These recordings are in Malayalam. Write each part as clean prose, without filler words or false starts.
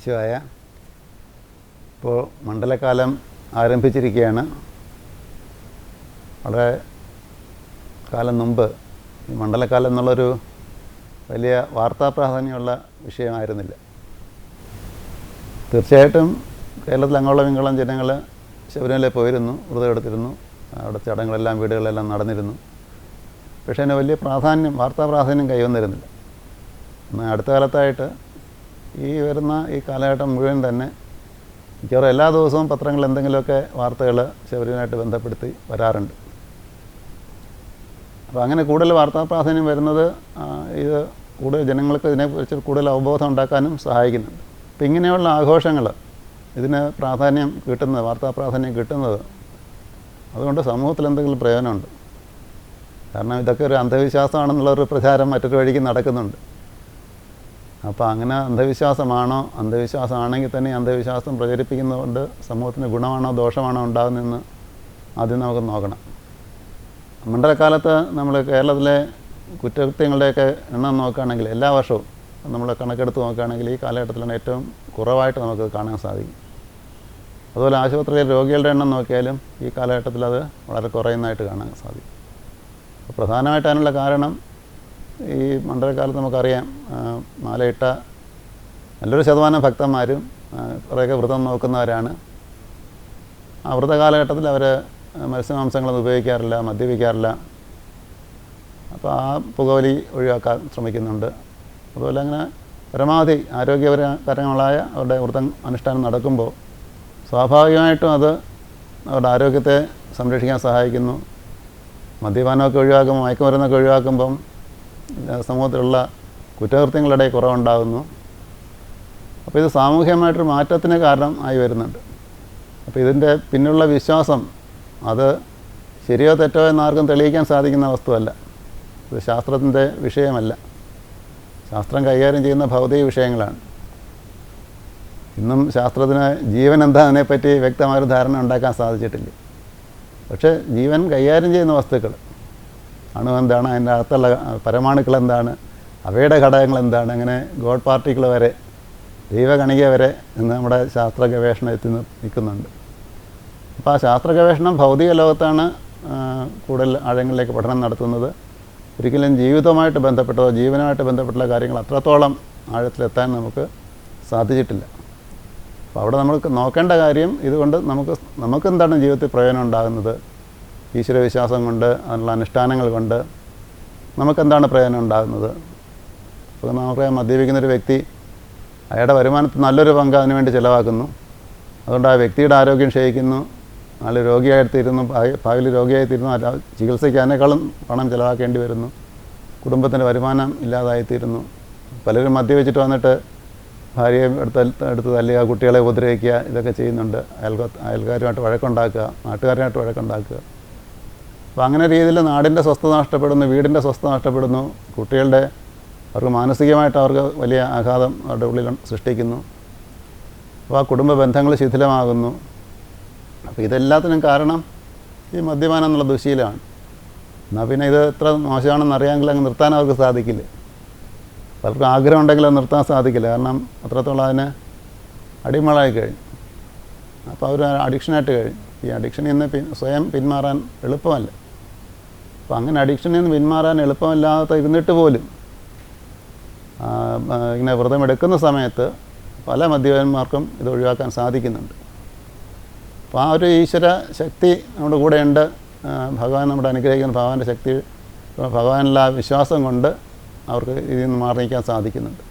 ഈശോയായ. ഇപ്പോൾ മണ്ഡലകാലം ആരംഭിച്ചിരിക്കുകയാണ്. വളരെ കാലം മുമ്പ് ഈ മണ്ഡലകാലം എന്നുള്ളൊരു വലിയ വാർത്താ പ്രാധാന്യമുള്ള വിഷയമായിരുന്നില്ല. തീർച്ചയായിട്ടും കേരളത്തിൽ അങ്ങോളം ഇങ്ങോളം ജനങ്ങൾ ശബരിമലയിൽ പോയിരുന്നു, വ്രതം എടുത്തിരുന്നു, അവിടെ ചടങ്ങുകളെല്ലാം വീടുകളെല്ലാം നടന്നിരുന്നു. പക്ഷേ അതിന് വലിയ പ്രാധാന്യം, വാർത്താ പ്രാധാന്യം കൈവന്നിരുന്നില്ല. എന്നാൽ അടുത്ത കാലത്തായിട്ട് ഈ വരുന്ന ഈ കാലഘട്ടം മുഴുവൻ തന്നെ മിക്കവാറും എല്ലാ ദിവസവും പത്രങ്ങളിൽ എന്തെങ്കിലുമൊക്കെ വാർത്തകൾ ശബരിമലയായിട്ട് ബന്ധപ്പെടുത്തി വരാറുണ്ട്. അപ്പോൾ അങ്ങനെ കൂടുതൽ വാർത്താ പ്രാധാന്യം വരുന്നത് ഇത് കൂടുതൽ ജനങ്ങൾക്ക് ഇതിനെക്കുറിച്ച് കൂടുതൽ അവബോധം ഉണ്ടാക്കാനും സഹായിക്കുന്നുണ്ട്. അപ്പോൾ ഇങ്ങനെയുള്ള ആഘോഷങ്ങൾ ഇതിന് പ്രാധാന്യം കിട്ടുന്നത്, വാർത്താ പ്രാധാന്യം കിട്ടുന്നത് അതുകൊണ്ട് സമൂഹത്തിൽ എന്തെങ്കിലും പ്രയോജനമുണ്ട്. കാരണം ഇതൊക്കെ ഒരു അന്ധവിശ്വാസമാണെന്നുള്ളൊരു പ്രചാരം മറ്റൊരു വഴിക്ക് നടക്കുന്നുണ്ട്. അപ്പോൾ അങ്ങനെ അന്ധവിശ്വാസമാണോ, അന്ധവിശ്വാസമാണെങ്കിൽ തന്നെ അന്ധവിശ്വാസം പ്രചരിപ്പിക്കുന്നതുകൊണ്ട് സമൂഹത്തിന് ഗുണമാണോ ദോഷമാണോ ഉണ്ടാകുന്നതെന്ന് ആദ്യം നമുക്ക് നോക്കണം. മണ്ഡലകാലത്ത് നമ്മൾ കേരളത്തിലെ കുറ്റകൃത്യങ്ങളുടെയൊക്കെ എണ്ണം നോക്കുകയാണെങ്കിൽ എല്ലാ വർഷവും നമ്മൾ കണക്കെടുത്ത് നോക്കുകയാണെങ്കിൽ ഈ കാലഘട്ടത്തിലാണ് ഏറ്റവും കുറവായിട്ട് നമുക്ക് കാണാൻ സാധിക്കും. അതുപോലെ ആശുപത്രിയിലെ രോഗികളുടെ എണ്ണം നോക്കിയാലും ഈ കാലഘട്ടത്തിൽ അത് വളരെ കുറയുന്നതായിട്ട് കാണാൻ സാധിക്കും. പ്രധാനമായിട്ട് അതിനുള്ള കാരണം ഈ മണ്ഡലകാലത്ത് നമുക്കറിയാം, മാലയിട്ട നല്ലൊരു ശതമാനം ഭക്തന്മാരും കുറേയൊക്കെ വ്രതം നോക്കുന്നവരാണ്. ആ വ്രത കാലഘട്ടത്തിൽ അവർ മത്സ്യമാംസങ്ങളൊന്നും ഉപയോഗിക്കാറില്ല, മദ്യപിക്കാറില്ല. അപ്പോൾ ആ പുകവലി ഒഴിവാക്കാൻ ശ്രമിക്കുന്നുണ്ട്. അതുപോലെ അങ്ങനെ പരമാവധി ആരോഗ്യപരങ്ങളായ അവരുടെ വ്രതം അനുഷ്ഠാനം നടക്കുമ്പോൾ സ്വാഭാവികമായിട്ടും അത് അവരുടെ ആരോഗ്യത്തെ സംരക്ഷിക്കാൻ സഹായിക്കുന്നു. മദ്യപാനമൊക്കെ ഒഴിവാക്കുമ്പോൾ, മയക്കുമരുന്നൊക്കെ ഒഴിവാക്കുമ്പം സമൂഹത്തിലുള്ള കുറ്റകൃത്യങ്ങളുടെ കുറവുണ്ടാകുന്നു. അപ്പോൾ ഇത് സാമൂഹികമായിട്ടൊരു മാറ്റത്തിന് കാരണം ആയി വരുന്നുണ്ട്. അപ്പോൾ ഇതിൻ്റെ പിന്നിലുള്ള വിശ്വാസം അത് ശരിയോ തെറ്റോ എന്നാർക്കും തെളിയിക്കാൻ സാധിക്കുന്ന വസ്തുവല്ല. ഇത് ശാസ്ത്രത്തിൻ്റെ വിഷയമല്ല. ശാസ്ത്രം കൈകാര്യം ചെയ്യുന്ന ഭൗതിക വിഷയങ്ങളാണ്. ഇന്നും ശാസ്ത്രത്തിന് ജീവൻ എന്താ അതിനെപ്പറ്റി വ്യക്തമായൊരു ധാരണ ഉണ്ടാക്കാൻ സാധിച്ചിട്ടില്ല. പക്ഷേ ജീവൻ കൈകാര്യം ചെയ്യുന്ന വസ്തുക്കൾ, അണു എന്താണ്, അതിൻ്റെ അകത്തുള്ള പരമാണുക്കൾ എന്താണ്, അവയുടെ ഘടകങ്ങൾ എന്താണ്, അങ്ങനെ ഗോഡ് പാർട്ടിക്കിൾ വരെ, ദൈവകണിക വരെ ഇന്ന് നമ്മുടെ ശാസ്ത്ര ഗവേഷണം എത്തി നിൽക്കുന്നുണ്ട്. അപ്പോൾ ആ ശാസ്ത്ര ഗവേഷണം ഭൗതിക ലോകത്താണ് കൂടുതൽ ആഴങ്ങളിലേക്ക് പഠനം നടത്തുന്നത്. ഒരിക്കലും ജീവിതവുമായിട്ട് ബന്ധപ്പെട്ടോ ജീവനുമായിട്ട് ബന്ധപ്പെട്ടുള്ള കാര്യങ്ങൾ അത്രത്തോളം ആഴത്തിലെത്താൻ നമുക്ക് സാധിച്ചിട്ടില്ല. അപ്പോൾ അവിടെ നമുക്ക് നോക്കേണ്ട കാര്യം ഇതുകൊണ്ട് നമുക്കെന്താണ് ജീവിതത്തിൽ പ്രയോജനം ഉണ്ടാകുന്നത്, ഈശ്വരവിശ്വാസം കൊണ്ട്, അതിനുള്ള അനുഷ്ഠാനങ്ങൾ കൊണ്ട് നമുക്കെന്താണ് പ്രയോജനം ഉണ്ടാകുന്നത്. അപ്പോൾ നമുക്കറിയാം, മദ്യപിക്കുന്നൊരു വ്യക്തി അയാളുടെ വരുമാനത്തിൽ നല്ലൊരു പങ്ക് അതിനുവേണ്ടി ചിലവാക്കുന്നു. അതുകൊണ്ട് ആ വ്യക്തിയുടെ ആരോഗ്യം ക്ഷയിക്കുന്നു, നല്ല രോഗിയായിത്തീരുന്നു, ഭാവിയിൽ രോഗിയായിത്തീരുന്നു, അല്ല ചികിത്സയ്ക്ക് അതിനേക്കാളും പണം ചിലവാക്കേണ്ടി വരുന്നു, കുടുംബത്തിൻ്റെ വരുമാനം ഇല്ലാതായിത്തീരുന്നു. പലരും മദ്യപിച്ചിട്ട് വന്നിട്ട് ഭാര്യയെ എടുത്ത് തല്ലുക, കുട്ടികളെ ഉപദ്രവിക്കുക, ഇതൊക്കെ ചെയ്യുന്നുണ്ട്. അയൽക്കാരുമായിട്ട് വഴക്കുണ്ടാക്കുക, നാട്ടുകാരുമായിട്ട് വഴക്കുണ്ടാക്കുക. അപ്പോൾ അങ്ങനെ രീതിയിൽ നാടിൻ്റെ സ്വസ്ഥത നഷ്ടപ്പെടുന്നു, വീടിൻ്റെ സ്വസ്ഥത നഷ്ടപ്പെടുന്നു, കുട്ടികളുടെ അവർക്ക് മാനസികമായിട്ട് അവർക്ക് വലിയ ആഘാതം അവരുടെ ഉള്ളിൽ സൃഷ്ടിക്കുന്നു. അപ്പോൾ ആ കുടുംബ ബന്ധങ്ങൾ ശിഥിലമാകുന്നു. അപ്പോൾ ഇതെല്ലാത്തിനും കാരണം ഈ മദ്യപാനം എന്നുള്ള ദുശീലമാണ്. എന്നാൽ പിന്നെ ഇത് എത്ര മോശമാണെന്ന് അറിയാമെങ്കിൽ അങ്ങ് നിർത്താൻ അവർക്ക് സാധിക്കില്ല. പലർക്കും ആഗ്രഹം ഉണ്ടെങ്കിൽ അത് നിർത്താൻ സാധിക്കില്ല. കാരണം അത്രത്തോളം അതിന് അടിമകളായി കഴിഞ്ഞു. അപ്പോൾ അവർ അഡിക്ഷനായിട്ട് കഴിഞ്ഞു. ഈ അഡിക്ഷനിൽ നിന്ന് സ്വയം പിന്മാറാൻ എളുപ്പമല്ല. അപ്പോൾ അങ്ങനെ അഡിക്ഷനിൽ നിന്ന് പിന്മാറാൻ എളുപ്പമല്ലാത്ത ഇരുന്നിട്ട് പോലും ഇങ്ങനെ വ്രതം എടുക്കുന്ന സമയത്ത് പല മദ്യപന്മാർക്കും ഇത് ഒഴിവാക്കാൻ സാധിക്കുന്നുണ്ട്. അപ്പോൾ ആ ഒരു ഈശ്വര ശക്തി നമ്മുടെ കൂടെയുണ്ട്. ഭഗവാൻ നമ്മുടെ അനുഗ്രഹിക്കുന്ന ഭഗവാന്റെ ശക്തി, ഭഗവാനുള്ള വിശ്വാസം കൊണ്ട് അവർക്ക് ഇതിൽ നിന്ന് മാറി നിൽക്കാൻ സാധിക്കുന്നുണ്ട്.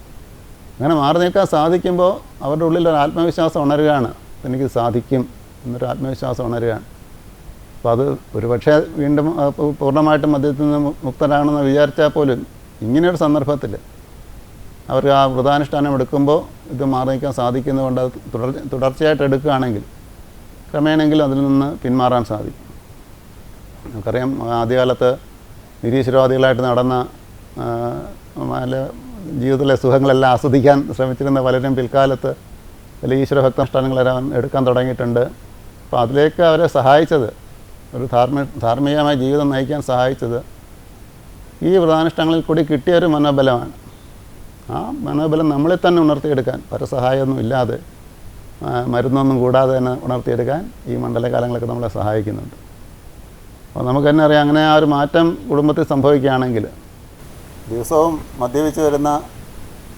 അങ്ങനെ മാറി നിൽക്കാൻ സാധിക്കുമ്പോൾ അവരുടെ ഉള്ളിലൊരു ആത്മവിശ്വാസം ഉണരുകയാണ്, എനിക്ക് സാധിക്കും എന്നൊരു ആത്മവിശ്വാസം ഉണരുകയാണ്. അപ്പോൾ അത് ഒരുപക്ഷെ വീണ്ടും പൂർണ്ണമായിട്ടും മദ്യത്തിൽ നിന്ന് മുക്തരാകണമെന്ന് വിചാരിച്ചാൽ പോലും ഇങ്ങനെയൊരു സന്ദർഭത്തിൽ അവർക്ക് ആ വ്രതാനുഷ്ഠാനം എടുക്കുമ്പോൾ ഇത് മാറി നിൽക്കാൻ സാധിക്കുന്നതുകൊണ്ട് അത് തുടർച്ചയായിട്ട് എടുക്കുകയാണെങ്കിൽ ക്രമേണെങ്കിലും അതിൽ നിന്ന് പിന്മാറാൻ സാധിക്കും. നമുക്കറിയാം, ആദ്യകാലത്ത് നിരീശ്വരവാദികളായിട്ട് നടന്ന ജീവിതത്തിലെ സുഖങ്ങളെല്ലാം ആസ്വദിക്കാൻ ശ്രമിച്ചിരുന്ന പലരും പിൽക്കാലത്ത് വലിയ ഈശ്വരഭക്താനുഷ്ഠാനങ്ങളെല്ലാം എടുക്കാൻ തുടങ്ങിയിട്ടുണ്ട്. അപ്പോൾ അതിലേക്ക് അവരെ സഹായിച്ചത്, ഒരു ധാർമ്മികമായ ജീവിതം നയിക്കാൻ സഹായിച്ചത് ഈ വ്രതാനുഷ്ഠാനങ്ങളിൽ കൂടി കിട്ടിയൊരു മനോബലമാണ്. ആ മനോബലം നമ്മളിൽ തന്നെ ഉണർത്തിയെടുക്കാൻ പരസഹായമൊന്നും ഇല്ലാതെ മരുന്നൊന്നും കൂടാതെ തന്നെ ഉണർത്തിയെടുക്കാൻ ഈ മണ്ഡലകാലങ്ങളൊക്കെ നമ്മളെ സഹായിക്കുന്നുണ്ട്. അപ്പോൾ നമുക്ക് തന്നെ അറിയാം, അങ്ങനെ ആ ഒരു മാറ്റം കുടുംബത്തിൽ സംഭവിക്കുകയാണെങ്കിൽ ദിവസവും മദ്യപിച്ച് വരുന്ന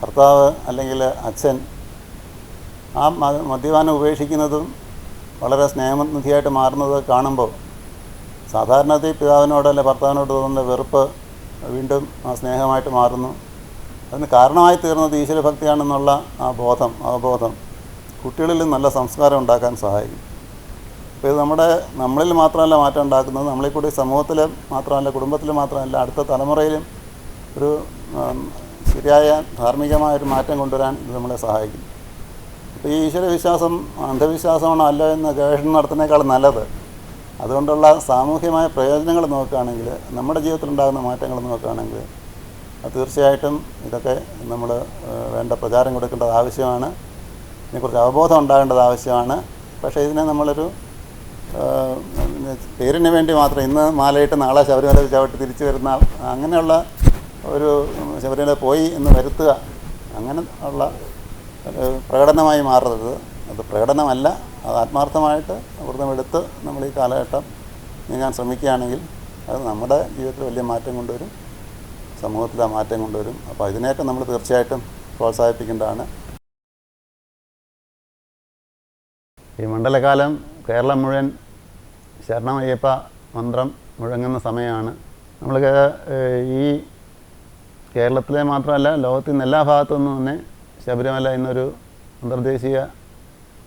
ഭർത്താവ് അല്ലെങ്കിൽ അച്ഛൻ ആ മദ്യപാനം ഉപേക്ഷിക്കുന്നതും വളരെ സ്നേഹനിധിയായിട്ട് മാറുന്നത് കാണുമ്പോൾ സാധാരണത്തിൽ പിതാവിനോട് അല്ലെ ഭർത്താവിനോട് തോന്നുന്ന വെറുപ്പ് വീണ്ടും ആ സ്നേഹമായിട്ട് മാറുന്നു. അതിന് കാരണമായി തീർന്നത് ഈശ്വരഭക്തിയാണെന്നുള്ള ആ അവബോധം കുട്ടികളിൽ നല്ല സംസ്കാരം ഉണ്ടാക്കാൻ സഹായിക്കും. അപ്പോൾ ഇത് നമ്മളിൽ മാത്രമല്ല മാറ്റം ഉണ്ടാക്കുന്നത്, നമ്മളിൽ കൂടി സമൂഹത്തിൽ മാത്രമല്ല, കുടുംബത്തിൽ മാത്രമല്ല, അടുത്ത തലമുറയിലും ഒരു ശരിയായ ധാർമ്മികമായൊരു മാറ്റം കൊണ്ടുവരാൻ ഇത് നമ്മളെ സഹായിക്കും. അപ്പോൾ ഈ ഈശ്വരവിശ്വാസം അന്ധവിശ്വാസമാണോ അല്ല എന്ന് ഗവേഷണം നടത്തുന്നതിനേക്കാൾ നല്ലത് അതുകൊണ്ടുള്ള സാമൂഹ്യമായ പ്രയോജനങ്ങൾ നോക്കുകയാണെങ്കിൽ, നമ്മുടെ ജീവിതത്തിലുണ്ടാകുന്ന മാറ്റങ്ങൾ നോക്കുകയാണെങ്കിൽ തീർച്ചയായിട്ടും ഇതൊക്കെ നമ്മൾ വേണ്ട പ്രചാരം കൊടുക്കേണ്ടത് ആവശ്യമാണ്. ഇതിനെക്കുറിച്ച് അവബോധം ഉണ്ടാകേണ്ടത് ആവശ്യമാണ്. പക്ഷേ ഇതിനെ നമ്മളൊരു പേരിന് വേണ്ടി മാത്രം ഇന്ന് മാലയിട്ട് നാളെ ശബരിമല ചവിട്ടി തിരിച്ചു വരുന്ന അങ്ങനെയുള്ള ഒരു ശബരിമല പോയി എന്ന് വരുത്തുക, അങ്ങനെ ഉള്ള പ്രകടനമായി മാറരുത്. അത് പ്രകടനമല്ല, അത് ആത്മാർത്ഥമായിട്ട് വ്രതമെടുത്ത് നമ്മൾ ഈ കാലഘട്ടം നീങ്ങാൻ ശ്രമിക്കുകയാണെങ്കിൽ അത് നമ്മുടെ ജീവിതത്തിൽ വലിയ മാറ്റം കൊണ്ടുവരും, സമൂഹത്തിൽ ആ മാറ്റം കൊണ്ടുവരും. അപ്പോൾ ഇതിനെയൊക്കെ നമ്മൾ തീർച്ചയായിട്ടും പ്രോത്സാഹിപ്പിക്കേണ്ടതാണ്. ഈ മണ്ഡലകാലം കേരളം മുഴുവൻ ശരണമയ്യപ്പ മന്ത്രം മുഴങ്ങുന്ന സമയമാണ്. നമ്മൾ ഈ കേരളത്തിലെ മാത്രമല്ല, ലോകത്തിൽ നിന്ന് എല്ലാ ഭാഗത്തു നിന്നും തന്നെ ശബരിമല ഇന്നൊരു അന്തർദേശീയ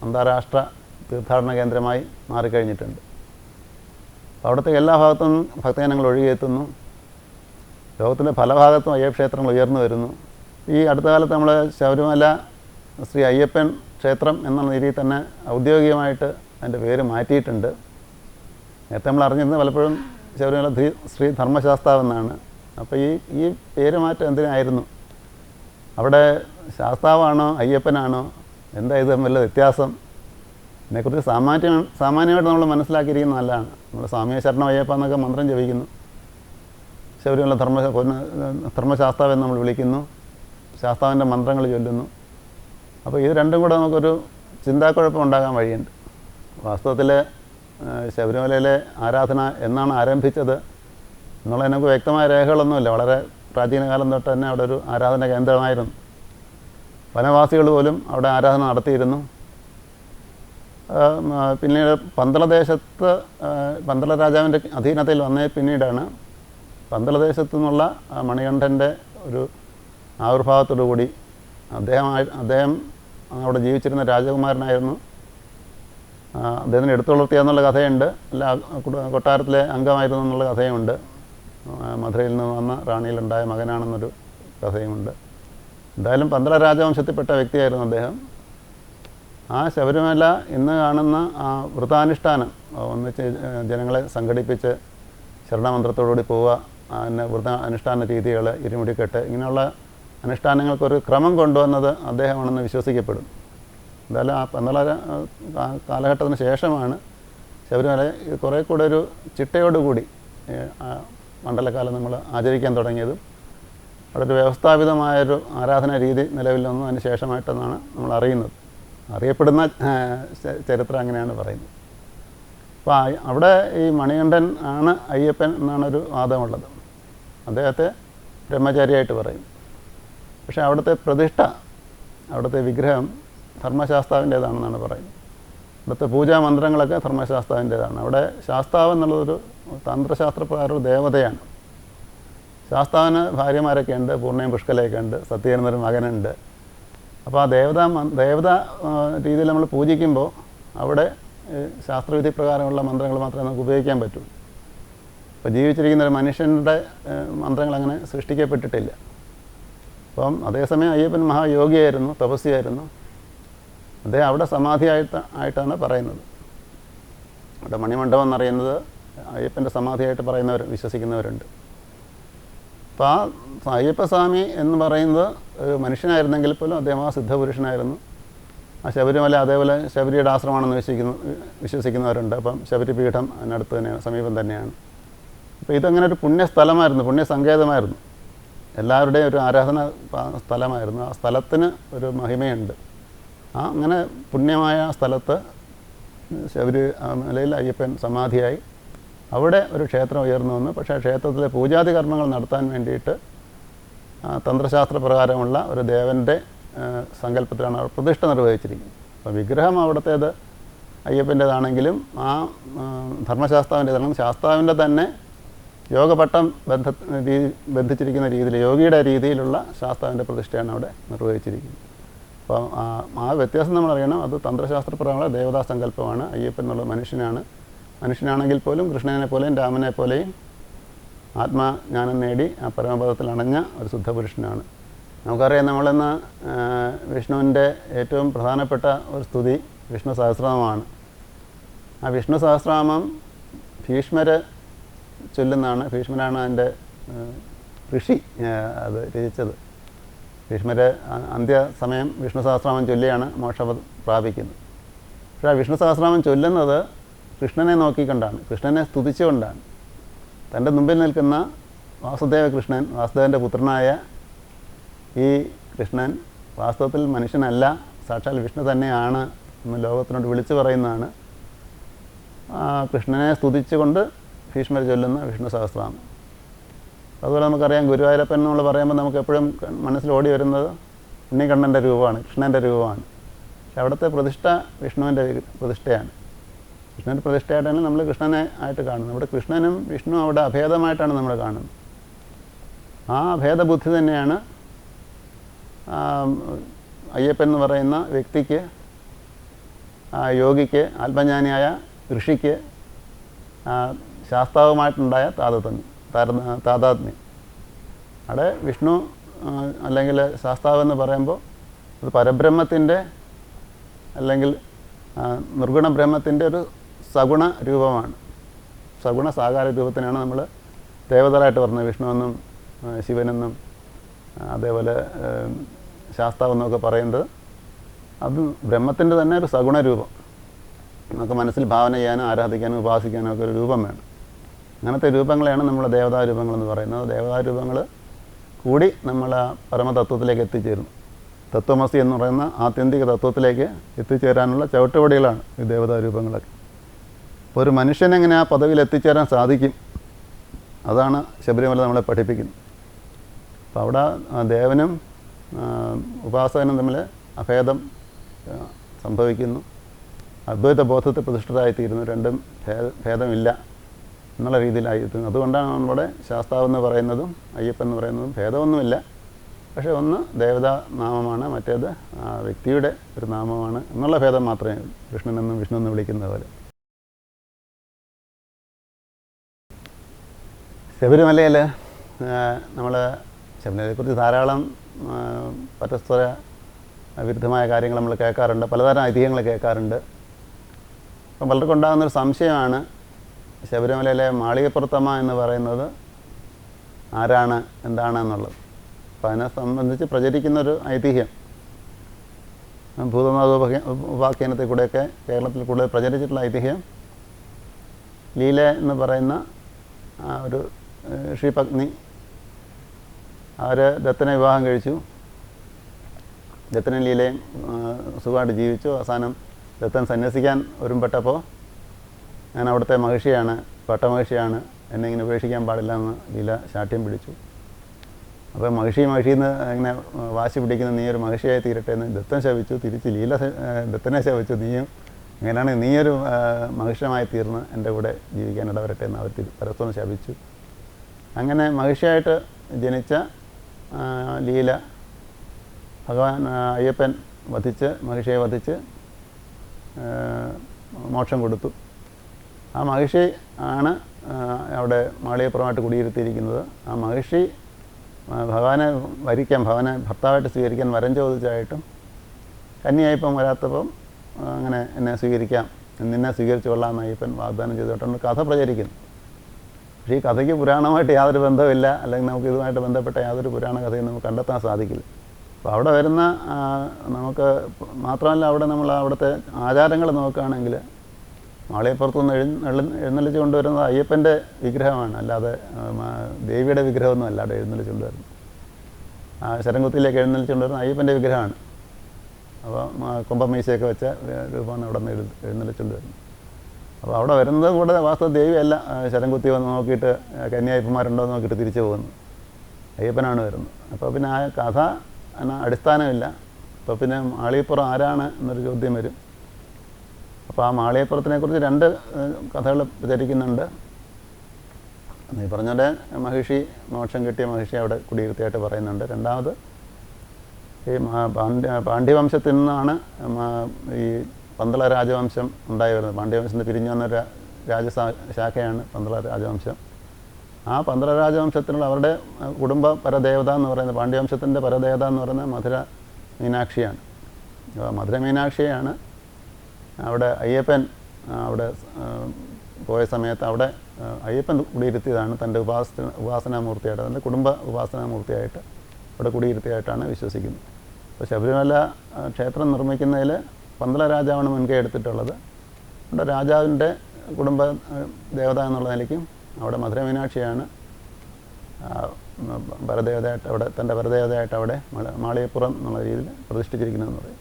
അന്താരാഷ്ട്ര തീർത്ഥാടന കേന്ദ്രമായി മാറിക്കഴിഞ്ഞിട്ടുണ്ട്. അവിടുത്തെ എല്ലാ ഭാഗത്തു നിന്നും ഭക്തജനങ്ങൾ ഒഴുകിയെത്തുന്നു. ലോകത്തിൻ്റെ പല ഭാഗത്തും അയ്യപ്പ ക്ഷേത്രങ്ങൾ ഉയർന്നു വരുന്നു. ഈ അടുത്ത കാലത്ത് നമ്മൾ ശബരിമല ശ്രീ അയ്യപ്പൻ ക്ഷേത്രം എന്ന രീതിയിൽ തന്നെ ഔദ്യോഗികമായിട്ട് അതിൻ്റെ പേര് മാറ്റിയിട്ടുണ്ട്. നേരത്തെ നമ്മൾ അറിഞ്ഞിരുന്നത് പലപ്പോഴും ശബരിമല ശ്രീ ധർമ്മശാസ്താവെന്നാണ്. അപ്പോൾ ഈ പേര് മാറ്റം എന്തിനായിരുന്നു? അവിടെ ശാസ്താവാണോ അയ്യപ്പനാണോ, എന്താ ഇത് തമ്മിലുള്ള വ്യത്യാസം? ഇതിനെക്കുറിച്ച് സാമാന്യമായിട്ട് നമ്മൾ മനസ്സിലാക്കിയിരിക്കുന്നത് നല്ലതാണ്. നമ്മൾ സ്വാമിയെ ശരണം അയ്യപ്പ എന്നൊക്കെ മന്ത്രം ജപിക്കുന്നു, ശബരിമല ധർമ്മശാസ്താവെന്ന് നമ്മൾ വിളിക്കുന്നു, ശാസ്താവിൻ്റെ മന്ത്രങ്ങൾ ചൊല്ലുന്നു. അപ്പോൾ ഇത് രണ്ടും കൂടെ നമുക്കൊരു ചിന്താക്കുഴപ്പം ഉണ്ടാകാൻ വഴിയുണ്ട്. വാസ്തവത്തിൽ ശബരിമലയിലെ ആരാധന എന്നാണ് ആരംഭിച്ചത് എന്നുള്ളത് നമുക്ക് വ്യക്തമായ രേഖകളൊന്നുമില്ല. വളരെ പ്രാചീന കാലം തൊട്ട് തന്നെ അവിടെ ഒരു ആരാധന കേന്ദ്രമായിരുന്നു. വനവാസികൾ പോലും അവിടെ ആരാധന നടത്തിയിരുന്നു. പിന്നീട് പന്തളദേശത്ത് പന്തള രാജാവിൻ്റെ അധീനതയിൽ വന്നേ പിന്നീടാണ് പന്തളദേശത്തു നിന്നുള്ള മണികണ്ഠൻ്റെ ഒരു ആവിർഭാവത്തോടു കൂടി അദ്ദേഹം അവിടെ ജീവിച്ചിരുന്ന രാജകുമാരനായിരുന്നു. അദ്ദേഹത്തിന് എടുത്തു വളർത്തിയെന്നുള്ള കഥയുണ്ട്. അല്ല, കൊട്ടാരത്തിലെ അംഗമായിരുന്നു എന്നുള്ള കഥയുമുണ്ട്. മധുരയിൽ നിന്ന് വന്ന റാണിയിലുണ്ടായ മകനാണെന്നൊരു കഥയുമുണ്ട്. എന്തായാലും പന്തള രാജവംശത്തിൽപ്പെട്ട വ്യക്തിയായിരുന്നു അദ്ദേഹം. ആ ശബരിമല ഇന്ന് കാണുന്ന ആ വ്രതാനുഷ്ഠാനം ഒന്നിച്ച് ജനങ്ങളെ സംഘടിപ്പിച്ച് ശരണമന്ത്രത്തോടുകൂടി പോവുക, പിന്നെ വ്രത അനുഷ്ഠാന രീതികൾ, ഇരുമുടിക്കെട്ട്, ഇങ്ങനെയുള്ള അനുഷ്ഠാനങ്ങൾക്കൊരു ക്രമം കൊണ്ടുവന്നത് അദ്ദേഹമാണെന്ന് വിശ്വസിക്കപ്പെടും. എന്തായാലും ആ പന്തള കാലഘട്ടത്തിന് ശേഷമാണ് ശബരിമല കുറേ കൂടെ ഒരു ചിട്ടയോടുകൂടി മണ്ഡലകാലം നമ്മൾ ആചരിക്കാൻ തുടങ്ങിയതും അവിടെ ഒരു വ്യവസ്ഥാപിതമായൊരു ആരാധനാ രീതി നിലവിൽ വന്നു അതിന് ശേഷമായിട്ടെന്നാണ് നമ്മൾ അറിയപ്പെടുന്ന ചരിത്രം അങ്ങനെയാണ് പറയുന്നത്. അപ്പോൾ അവിടെ ഈ മണികണ്ഠൻ ആണ് അയ്യപ്പൻ എന്നാണൊരു വാദമുള്ളത്. അദ്ദേഹത്തെ ബ്രഹ്മചാരിയായിട്ട് പറയും. പക്ഷേ അവിടുത്തെ പ്രതിഷ്ഠ, അവിടുത്തെ വിഗ്രഹം ധർമ്മശാസ്താവിൻ്റേതാണെന്നാണ് പറയുന്നത്. അവിടുത്തെ പൂജാമന്ത്രങ്ങളൊക്കെ ധർമ്മശാസ്താവിൻ്റേതാണ്. അവിടെ ശാസ്താവ് എന്നുള്ളതൊരു തന്ത്രശാസ്ത്രപ്രകാരം ഒരു ദേവതയാണ്. ശാസ്താവിന് ഭാര്യമാരൊക്കെ ഉണ്ട്, പൂർണ്ണയും പുഷ്കലയൊക്കെ ഉണ്ട്, സത്യനൊരു മകനുണ്ട്. അപ്പോൾ ആ ദേവതാ രീതിയിൽ നമ്മൾ പൂജിക്കുമ്പോൾ അവിടെ ശാസ്ത്രവിധി പ്രകാരമുള്ള മന്ത്രങ്ങൾ മാത്രമേ നമുക്ക് ഉപയോഗിക്കാൻ പറ്റുള്ളൂ. ഇപ്പോൾ ജീവിച്ചിരിക്കുന്ന ഒരു മനുഷ്യൻ്റെ മന്ത്രങ്ങൾ അങ്ങനെ സൃഷ്ടിക്കപ്പെട്ടിട്ടില്ല. അപ്പം അതേസമയം അയ്യപ്പൻ മഹായോഗിയായിരുന്നു, തപസ്യായിരുന്നു. അദ്ദേഹം അവിടെ സമാധിയായിട്ടാണ് പറയുന്നത്. അവിടെ മണിമണ്ഡപം എന്നറിയുന്നത് അയ്യപ്പൻ്റെ സമാധിയായിട്ട് വിശ്വസിക്കുന്നവരുണ്ട്. അപ്പോൾ ആ അയ്യപ്പസ്വാമി എന്ന് പറയുന്നത് ഒരു മനുഷ്യനായിരുന്നെങ്കിൽ പോലും അദ്ദേഹം ആ സിദ്ധപുരുഷനായിരുന്നു. ആ ശബരിമല അതേപോലെ ശബരിയുടെ ആശ്രമമാണെന്ന് വിശ്വസിക്കുന്നവരുണ്ട്. അപ്പം ശബരിപീഠം അതിനടുത്ത് തന്നെയാണ്, സമീപം തന്നെയാണ്. അപ്പോൾ ഇതങ്ങനെ ഒരു പുണ്യസ്ഥലമായിരുന്നു, പുണ്യസങ്കേതമായിരുന്നു. എല്ലാവരുടെയും ഒരു ആരാധന സ്ഥലമായിരുന്നു. ആ സ്ഥലത്തിന് ഒരു മഹിമയുണ്ട്. അങ്ങനെ പുണ്യമായ സ്ഥലത്ത് ശബരിമലയിൽ അയ്യപ്പൻ സമാധിയായി. അവിടെ ഒരു ക്ഷേത്രം ഉയർന്നു വന്നു. പക്ഷേ ക്ഷേത്രത്തിലെ പൂജാതി കർമ്മങ്ങൾ നടത്താൻ വേണ്ടിയിട്ട് തന്ത്രശാസ്ത്ര പ്രകാരമുള്ള ഒരു ദേവൻ്റെ സങ്കല്പത്തിലാണ് അവർ പ്രതിഷ്ഠ നിർവഹിച്ചിരിക്കുന്നത്. അപ്പോൾ വിഗ്രഹം അവിടുത്തേത് അയ്യപ്പൻ്റേതാണെങ്കിലും ആ ധർമ്മശാസ്താവിൻ്റേതാണ്. ശാസ്താവിൻ്റെ തന്നെ യോഗപട്ടം ബന്ധിച്ചിരിക്കുന്ന രീതിയിൽ, യോഗിയുടെ രീതിയിലുള്ള ശാസ്താവിൻ്റെ പ്രതിഷ്ഠയാണ് അവിടെ നിർവഹിച്ചിരിക്കുന്നത്. അപ്പോൾ ആ വ്യത്യാസം നമ്മളറിയണം. അത് തന്ത്രശാസ്ത്രപ്രകാരമുള്ള ദേവതാ സങ്കല്പമാണ്. അയ്യപ്പൻ എന്നുള്ള മനുഷ്യനാണെങ്കിൽ പോലും കൃഷ്ണനെ പോലെയും രാമനെ പോലെയും ആത്മജ്ഞാനം നേടി ആ പരമപദത്തിൽ അണഞ്ഞ ഒരു ശുദ്ധപുരുഷനാണ്. നമുക്കറിയാം, നമ്മളിന്ന് വിഷ്ണുവിൻ്റെ ഏറ്റവും പ്രധാനപ്പെട്ട ഒരു സ്തുതി വിഷ്ണു സഹസ്രനാമമാണ്. ആ വിഷ്ണു സഹസ്രനാമം ഭീഷ്മർ ചൊല്ലുന്നതാണ്. ഭീഷ്മരാണ് അതിൻ്റെ ഋഷി അത് രചിച്ചത്. ഭീഷ്മർ അന്ത്യസമയം വിഷ്ണു സഹസ്രനാമം ചൊല്ലിയാണ് മോക്ഷം പ്രാപിക്കുന്നത്. പക്ഷേ ആ വിഷ്ണു സഹസ്രനാമം ചൊല്ലുന്നത് കൃഷ്ണനെ നോക്കിക്കൊണ്ടാണ്, കൃഷ്ണനെ സ്തുതിച്ചുകൊണ്ടാണ്. തൻ്റെ മുമ്പിൽ നിൽക്കുന്ന വാസുദേവ കൃഷ്ണൻ, വാസുദേവൻ്റെ പുത്രനായ ഈ കൃഷ്ണൻ വാസ്തവത്തിൽ മനുഷ്യനല്ല, സാക്ഷാൽ വിഷ്ണു തന്നെയാണ് എന്ന് ലോകത്തിനോട് വിളിച്ചു പറയുന്നതാണ് കൃഷ്ണനെ സ്തുതിച്ചുകൊണ്ട് ഭീഷ്മർ ചൊല്ലുന്ന വിഷ്ണു സഹസ്രനാമം. അതുപോലെ നമുക്കറിയാം, ഗുരുവായൂരപ്പൻ നമ്മൾ പറയുമ്പോൾ നമുക്ക് എപ്പോഴും മനസ്സിൽ ഓടി വരുന്നത് ഉണ്ണിക്കണ്ണൻ്റെ രൂപമാണ്, കൃഷ്ണൻ്റെ രൂപമാണ്. പക്ഷെ അവിടുത്തെ പ്രതിഷ്ഠ വിഷ്ണുവിൻ്റെ പ്രതിഷ്ഠയാണ്. കൃഷ്ണൻ്റെ പ്രതിഷ്ഠയായിട്ടാണ് നമ്മൾ കൃഷ്ണനെ ആയിട്ട് കാണുന്നത്. അവിടെ കൃഷ്ണനും വിഷ്ണു അവിടെ അഭേദമായിട്ടാണ് നമ്മൾ കാണുന്നത്. ആ ഭേദബുദ്ധി തന്നെയാണ് അയ്യപ്പൻ എന്ന് പറയുന്ന വ്യക്തിക്ക്, യോഗിക്ക്, ആത്മജ്ഞാനിയായ ഋഷിക്ക് ശാസ്താവുമായിട്ടുണ്ടായ താതാത്മ്യം. അവിടെ വിഷ്ണു അല്ലെങ്കിൽ ശാസ്താവെന്ന് പറയുമ്പോൾ അത് പരബ്രഹ്മത്തിൻ്റെ അല്ലെങ്കിൽ നിർഗുണ ബ്രഹ്മത്തിൻ്റെ ഒരു സഗുണ രൂപമാണ്. സഗുണ സാകാര രൂപത്തിനാണ് നമ്മൾ ദേവതകളായിട്ട് പറഞ്ഞത്. വിഷ്ണുവെന്നും ശിവനെന്നും അതേപോലെ ശാസ്താവെന്നൊക്കെ പറയുന്നത് അത് ബ്രഹ്മത്തിൻ്റെ തന്നെ ഒരു സഗുണ രൂപം. നമുക്ക് മനസ്സിൽ ഭാവന ചെയ്യാനും ആരാധിക്കാനും ഉപാസിക്കാനും ഒക്കെ ഒരു രൂപം വേണം. അങ്ങനത്തെ രൂപങ്ങളെയാണ് നമ്മൾ ദേവതാരൂപങ്ങളെന്ന് പറയുന്നത്. ദേവതാരൂപങ്ങൾ കൂടി നമ്മൾ ആ പരമതത്വത്തിലേക്ക് എത്തിച്ചേരുന്നു. തത്വമസി എന്ന് പറയുന്ന ആത്യന്തിക തത്വത്തിലേക്ക് എത്തിച്ചേരാനുള്ള ചവിട്ടുപടികളാണ് ഈ ദേവതാരൂപങ്ങളൊക്കെ. അപ്പോൾ ഒരു മനുഷ്യനെങ്ങനെ ആ പദവിയിൽ എത്തിച്ചേരാൻ സാധിക്കും, അതാണ് ശബരിമല നമ്മളെ പഠിപ്പിക്കുന്നത്. അപ്പോൾ അവിടെ ദേവനും ഉപാസകനും തമ്മിൽ അഭേദം സംഭവിക്കുന്നു. അദ്വൈത ബോധത്തിൽ പ്രതിഷ്ഠിതരായിത്തീരുന്നു. രണ്ടും ഭേദമില്ല എന്നുള്ള രീതിയിലായിത്തീരുന്നു. അതുകൊണ്ടാണ് നമ്മുടെ ശാസ്താവെന്ന് പറയുന്നതും അയ്യപ്പൻ എന്ന് പറയുന്നതും ഭേദമൊന്നുമില്ല. പക്ഷേ ഒന്ന് ദേവതാ നാമമാണ്, മറ്റേത് വ്യക്തിയുടെ ഒരു നാമമാണ് എന്നുള്ള ഭേദം മാത്രമേ ഉള്ളൂ. കൃഷ്ണനെന്നും വിഷ്ണു എന്ന് വിളിക്കുന്ന പോലെ. ശബരിമലയിൽ നമ്മൾ ശബരിമലയെക്കുറിച്ച് ധാരാളം പരസ്പര വിരുദ്ധമായ കാര്യങ്ങൾ നമ്മൾ കേൾക്കാറുണ്ട്. പലതരം ഐതിഹ്യങ്ങൾ കേൾക്കാറുണ്ട്. അപ്പം പലർക്കും ഉണ്ടാകുന്നൊരു സംശയമാണ് ശബരിമലയിലെ മാളികപ്പുറത്തമ്മ എന്ന് പറയുന്നത് ആരാണ്, എന്താണ് എന്നുള്ളത്. അപ്പം അതിനെ സംബന്ധിച്ച് പ്രചരിക്കുന്നൊരു ഐതിഹ്യം ഭൂതനാഥ ഉപാഖ്യാനത്തിൽ കൂടെയൊക്കെ കേരളത്തിൽ കൂടുതൽ പ്രചരിച്ചിട്ടുള്ള ഐതിഹ്യം, ലീല എന്ന് പറയുന്ന ഒരു ഋഷിപത്നി, അവർ ദത്തനെ വിവാഹം കഴിച്ചു. ദത്തനും ലീലയും സുഖമായിട്ട് ജീവിച്ചു. അവസാനം ദത്തൻ സന്യസിക്കാൻ ഒരുമ്പെട്ടപ്പോൾ ഞാൻ അവിടുത്തെ മഹിഷിയാണ്, പട്ടമഹിഷിയാണ്, എന്നെ ഇങ്ങനെ ഉപേക്ഷിക്കാൻ പാടില്ല എന്ന് ലീല ശാഠ്യം പിടിച്ചു. അപ്പോൾ മഹിഷിന്ന് ഇങ്ങനെ വാശി പിടിക്കുന്ന നീ ഒരു മഹിഷിയായി തീരട്ടെ എന്ന് ദത്തൻ ശപിച്ചു. തിരിച്ച് ലീല ദത്തനെ ശപിച്ചു, നീയും അങ്ങനെയാണ് നീയൊരു മഹിഷമായി തീർന്ന് എൻ്റെ കൂടെ ജീവിക്കാൻ ഇടവരട്ടെ എന്ന് അവർ പരസ്പരം ശപിച്ചു. അങ്ങനെ മഹിഷിയായിട്ട് ജനിച്ച ലീല ഭഗവാൻ അയ്യപ്പൻ മഹിഷിയെ വധിച്ച് മോക്ഷം കൊടുത്തു. ആ മഹിഷി ആണ് അവിടെ മാളികപ്പുറമായിട്ട് കുടിയിരുത്തിയിരിക്കുന്നത്. ആ മഹിഷി ഭഗവാനെ ഭഗവാനെ ഭർത്താവായിട്ട് സ്വീകരിക്കാൻ വരം ചോദിച്ചായിട്ടും കന്യായിപ്പം വരാത്തപ്പം അങ്ങനെ എന്നെ സ്വീകരിക്കാം, നിന്നെ സ്വീകരിച്ചു കൊള്ളാമെന്ന് അയ്യപ്പൻ വാഗ്ദാനം ചെയ്തിട്ടുണ്ട് കഥ പ്രചരിക്കുന്നു. പക്ഷേ ഈ കഥയ്ക്ക് പുരാണമായിട്ട് യാതൊരു ബന്ധമില്ല, അല്ലെങ്കിൽ നമുക്ക് ഇതുമായിട്ട് ബന്ധപ്പെട്ട യാതൊരു പുരാണ കഥയും നമുക്ക് കണ്ടെത്താൻ സാധിക്കില്ല. അപ്പോൾ അവിടെ വരുന്ന നമുക്ക് മാത്രമല്ല, അവിടെ നമ്മൾ അവിടുത്തെ ആചാരങ്ങൾ നോക്കുകയാണെങ്കിൽ മാളികപ്പുറത്തുനിന്ന് എഴുന്നള്ളിച്ച് കൊണ്ടുവരുന്നത് അയ്യപ്പൻ്റെ വിഗ്രഹമാണ്, അല്ലാതെ ദേവിയുടെ വിഗ്രഹമൊന്നും അല്ല അവിടെ എഴുന്നള്ളിച്ച് കൊണ്ടുവരുന്നത്. ശരംകുത്തിയിലേക്ക് എഴുന്നള്ളിച്ചുകൊണ്ട് വരുന്ന അയ്യപ്പൻ്റെ വിഗ്രഹമാണ്. അപ്പോൾ കൊമ്പമീശയൊക്കെ വെച്ച രൂപമാണ് അവിടെ നിന്ന് എഴുന്നള്ളിച്ചുകൊണ്ട് വരുന്നത്. അപ്പോൾ അവിടെ വരുന്നത് കൂടെ വാസ്തവ ദേവിയല്ല ശരംകുത്തി വന്ന് നോക്കിയിട്ട് കന്യായപ്പന്മാരുണ്ടോ എന്ന് നോക്കിയിട്ട് തിരിച്ചു പോകുന്നു, അയ്യപ്പനാണ് വരുന്നത്. അപ്പോൾ പിന്നെ ആ കഥ അടിസ്ഥാനമില്ല. അപ്പോൾ പിന്നെ മാളികപ്പുറം ആരാണ് എന്നൊരു ചോദ്യം വരും. അപ്പോൾ ആ മാളികപ്പുറത്തിനെക്കുറിച്ച് 2 കഥകൾ പ്രചരിക്കുന്നുണ്ട്. ഈ പറഞ്ഞ മഹിഷി, മോക്ഷം കിട്ടിയ മഹിഷി അവിടെ കുടിയിരുത്തിയായിട്ട് പറയുന്നുണ്ട്. രണ്ടാമത് ഈ പാണ്ഡ്യവംശത്തിൽ നിന്നാണ് ഈ പന്തള രാജവംശം ഉണ്ടായി വരുന്നത്. പാണ്ഡ്യവംശത്തിൽ പിരിഞ്ഞു വന്ന രാജശാഖയാണ് പന്തള രാജവംശം. ആ പന്തള രാജവംശത്തിലുള്ള അവരുടെ കുടുംബ പരദേവത എന്ന് പറയുന്നത്, പാണ്ഡ്യവംശത്തിൻ്റെ പരദേവത എന്ന് പറയുന്നത് മധുര മീനാക്ഷിയാണ്. മധുര മീനാക്ഷിയാണ് അവിടെ അയ്യപ്പൻ അവിടെ പോയ സമയത്ത് അവിടെ അയ്യപ്പൻ കുടിയിരുത്തിയതാണ് തൻ്റെ ഉപാസനാമൂർത്തിയായിട്ട്, അതിൻ്റെ കുടുംബ ഉപാസനാമൂർത്തിയായിട്ട് അവിടെ കുടിയിരുത്തിയായിട്ടാണ് വിശ്വസിക്കുന്നത്. അപ്പോൾ ശബരിമല ക്ഷേത്രം നിർമ്മിക്കുന്നതിൽ പന്തള രാജാവാണ് മുൻകൈ എടുത്തിട്ടുള്ളത്. അവിടെ രാജാവിൻ്റെ കുടുംബ ദേവത എന്നുള്ള നിലയ്ക്കും അവിടെ മധുര മീനാക്ഷിയാണ് പരദേവതയായിട്ട് അവിടെ തൻ്റെ പരദേവതയായിട്ട് അവിടെ മാളികപ്പുറം എന്നുള്ള രീതിയിൽ പ്രതിഷ്ഠിച്ചിരിക്കുന്നതെന്ന് പറയും.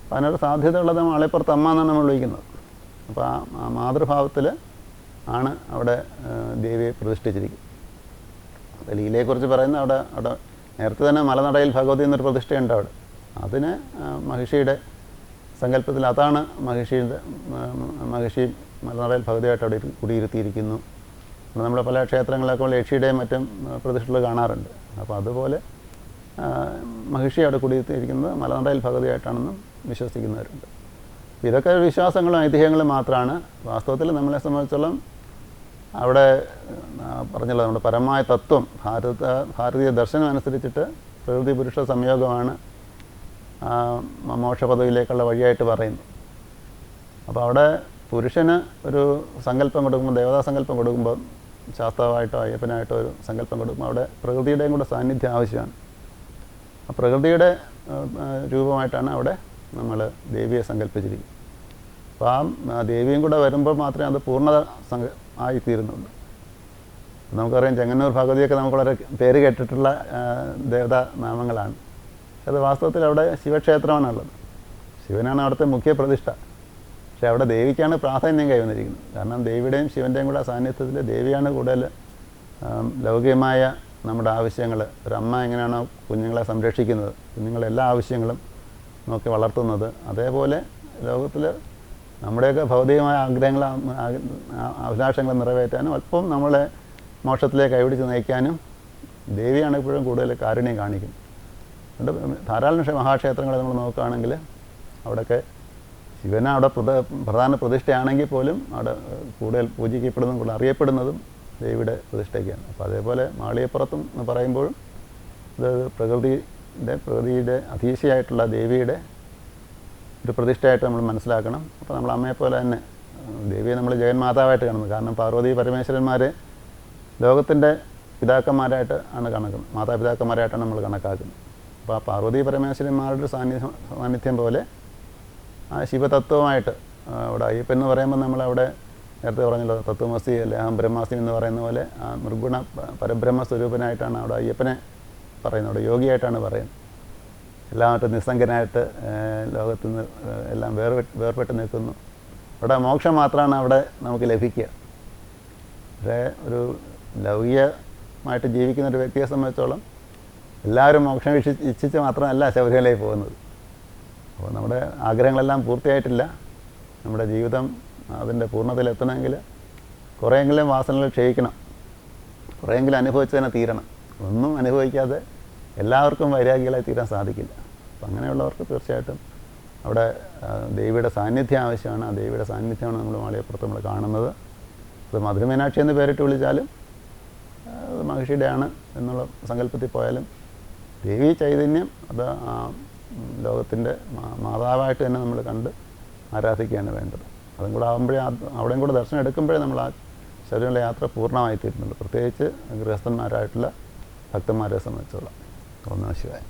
അപ്പോൾ അതിനൊരു സാധ്യതയുള്ളത് മാളികപ്പുറത്ത് അമ്മ എന്നാണ് നമ്മൾ വിളിക്കുന്നത്. അപ്പോൾ ആ മാതൃഭാവത്തിൽ ആണ് അവിടെ ദേവിയെ പ്രതിഷ്ഠിച്ചിരിക്കുന്നത്. അപ്പോൾ ലീലയെക്കുറിച്ച് പറയുന്ന അവിടെ നേരത്തെ തന്നെ മലനടയിൽ ഭഗവതി എന്നൊരു പ്രതിഷ്ഠയുണ്ട് അവിടെ. അതിന് മഹിഷിയുടെ സങ്കല്പത്തിൽ അതാണ് മഹിഷി മലനടയിൽ ഭഗവതിയായിട്ട് അവിടെ കുടിയിരുത്തിയിരിക്കുന്നു. നമ്മൾ പല ക്ഷേത്രങ്ങളൊക്കെ യക്ഷിയുടെയും മറ്റും പ്രതിഷ്ഠകൾ കാണാറുണ്ട്. അപ്പോൾ അതുപോലെ മഹിഷി അവിടെ കുടിയിരുത്തിയിരിക്കുന്നത് മലനടയിൽ ഭഗവതിയായിട്ടാണെന്നും വിശ്വസിക്കുന്നവരുണ്ട്. ഇതൊക്കെ വിശ്വാസങ്ങളും ഐതിഹ്യങ്ങളും മാത്രമാണ്. വാസ്തവത്തിൽ നമ്മളെ സംബന്ധിച്ചോളം അവിടെ പറഞ്ഞല്ലോ നമ്മുടെ പരമായ തത്വം ഭാരതീയ ദർശനം അനുസരിച്ചിട്ട് പ്രകൃതി പുരുഷ സംയോഗമാണ് മോക്ഷപദവിയിലേക്കുള്ള വഴിയായിട്ട് പറയുന്നു. അപ്പോൾ അവിടെ പുരുഷന് ഒരു സങ്കല്പം കൊടുക്കുമ്പോൾ, ദേവതാ സങ്കല്പം കൊടുക്കുമ്പോൾ, ശാസ്താവായിട്ടോ അയ്യപ്പനായിട്ടോ ഒരു സങ്കല്പം കൊടുക്കുമ്പോൾ അവിടെ പ്രകൃതിയുടെയും കൂടെ സാന്നിധ്യം ആവശ്യമാണ്. ആ പ്രകൃതിയുടെ രൂപമായിട്ടാണ് അവിടെ നമ്മൾ ദേവിയെ സങ്കല്പിച്ചിരിക്കുന്നത്. അപ്പോൾ ആ ദേവിയും കൂടെ വരുമ്പോൾ മാത്രമേ അത് പൂർണ്ണത ആയിത്തീരുന്നുള്ളൂ. നമുക്കറിയാം ചെങ്ങന്നൂർ ഭഗവതിയൊക്കെ നമുക്ക് വളരെ പേര് കേട്ടിട്ടുള്ള ദേവതാ നാമങ്ങളാണ്. അത് വാസ്തവത്തിൽ അവിടെ ശിവക്ഷേത്രമാണുള്ളത്. ശിവനാണ് അവിടുത്തെ മുഖ്യ പ്രതിഷ്ഠ. പക്ഷേ അവിടെ ദേവിക്കാണ് പ്രാധാന്യം കൈവന്നിരിക്കുന്നത്. കാരണം ദേവിയുടെയും ശിവൻ്റെയും കൂടെ സാന്നിധ്യത്തിൽ ദേവിയാണ് കൂടുതൽ ലൗകികമായ നമ്മുടെ ആവശ്യങ്ങൾ, ഒരു അമ്മ എങ്ങനെയാണോ കുഞ്ഞുങ്ങളെ സംരക്ഷിക്കുന്നത്, കുഞ്ഞുങ്ങളെ എല്ലാ ആവശ്യങ്ങളും നോക്കി വളർത്തുന്നത്, അതേപോലെ ലോകത്തിൽ നമ്മുടെയൊക്കെ ഭൗതികമായ ആഗ്രഹങ്ങൾ അഭിലാഷങ്ങൾ നിറവേറ്റാനും അല്പം നമ്മളെ മോക്ഷത്തിലേക്ക് കൈപിടിച്ച് നയിക്കാനും ദേവിയാണ് ഇപ്പോഴും കൂടുതൽ കാരുണ്യം കാണിക്കുന്നത്. അതുകൊണ്ട് ധാരാളം മഹാക്ഷേത്രങ്ങൾ നമ്മൾ നോക്കുകയാണെങ്കിൽ അവിടെയൊക്കെ ശിവന അവിടെ പ്രധാന പ്രതിഷ്ഠയാണെങ്കിൽ പോലും അവിടെ കൂടുതൽ പൂജിക്കപ്പെടുന്നതും കൂടുതൽ അറിയപ്പെടുന്നതും ദേവിയുടെ പ്രതിഷ്ഠയ്ക്കാണ്. അപ്പോൾ അതേപോലെ മാളികപ്പുറത്തും എന്ന് പറയുമ്പോഴും ഇത് പ്രകൃതിയുടെ അധീശയായിട്ടുള്ള ദേവിയുടെ ഒരു പ്രതിഷ്ഠയായിട്ട് നമ്മൾ മനസ്സിലാക്കണം. അപ്പോൾ നമ്മൾ അമ്മയെപ്പോലെ തന്നെ ദേവിയെ നമ്മൾ ജഗന്മാതാവായിട്ട് കാണുന്നത്. കാരണം പാർവതി പരമേശ്വരന്മാരെ ലോകത്തിൻ്റെ പിതാക്കന്മാരായിട്ട് ആണ് കണക്കുന്നത്, മാതാപിതാക്കന്മാരായിട്ടാണ് നമ്മൾ കണക്കാക്കുന്നത്. അപ്പോൾ ആ പാർവതി പരമേശ്വരന്മാരുടെ സാന്നിധ്യം പോലെ ആ ശിവതത്വമായിട്ട് അവിടെ അയ്യപ്പൻ എന്ന് പറയുമ്പോൾ നമ്മളവിടെ നേരത്തെ പറഞ്ഞല്ലോ തത്വമസി അല്ലെ അഹം ബ്രഹ്മാസ്മി എന്ന് പറയുന്ന പോലെ ആ നിർഗുണ പരബ്രഹ്മ സ്വരൂപനായിട്ടാണ് അവിടെ അയ്യപ്പനെ പറയുന്നത്. അവിടെ യോഗിയായിട്ടാണ് പറയുന്നത്. എല്ലാമായിട്ടും നിസ്സംഗനായിട്ട് ലോകത്തിൽ നിന്ന് എല്ലാം വേർപെട്ട് നിൽക്കുന്നു. അവിടെ മോക്ഷം മാത്രമാണ് അവിടെ നമുക്ക് ലഭിക്കുക. പക്ഷേ ഒരു ലൗകികമായിട്ട് ജീവിക്കുന്ന ഒരു വ്യക്തിയെ സംബന്ധിച്ചോളം എല്ലാവരും മോക്ഷം ഇച്ഛിച്ച് മാത്രമല്ല ശബരിമലയിൽ പോകുന്നത്. അപ്പോൾ നമ്മുടെ ആഗ്രഹങ്ങളെല്ലാം പൂർത്തിയായിട്ടില്ല. നമ്മുടെ ജീവിതം അതിൻ്റെ പൂർണ്ണതയിലെത്തണമെങ്കിൽ കുറേയെങ്കിലും വാസനകൾ ക്ഷയിക്കണം, കുറേയെങ്കിലും അനുഭവിച്ച് തന്നെ തീരണം. ഒന്നും അനുഭവിക്കാതെ എല്ലാവർക്കും വൈരാഗികളായി തീരാൻ സാധിക്കില്ല. അപ്പം അങ്ങനെയുള്ളവർക്ക് തീർച്ചയായിട്ടും അവിടെ ദേവിയുടെ സാന്നിധ്യം ആവശ്യമാണ്. ആ ദേവിയുടെ സാന്നിധ്യമാണ് നമ്മൾ മാളികപ്പുറത്ത് നമ്മൾ കാണുന്നത്. അത് മധുര മീനാക്ഷി എന്ന് പേരിട്ട് വിളിച്ചാലും അത് മഹിഷിയുടെയാണ് എന്നുള്ള സങ്കല്പത്തിൽ പോയാലും ദേവി ചൈതന്യം അത് ആ ലോകത്തിൻ്റെ മാതാവായിട്ട് തന്നെ നമ്മൾ കണ്ട് ആരാധിക്കുകയാണ് വേണ്ടത്. അതും കൂടെ ആകുമ്പോഴേ അവിടെയും കൂടെ ദർശനം എടുക്കുമ്പോഴേ നമ്മൾ ആ ശബരിമല യാത്ര പൂർണ്ണമായി തീരുന്നുള്ളൂ. പ്രത്യേകിച്ച് ഗൃഹസ്ഥന്മാരായിട്ടുള്ള ഭക്തന്മാരെ സംബന്ധിച്ചുള്ള. ഓം നമഃ ശിവായ.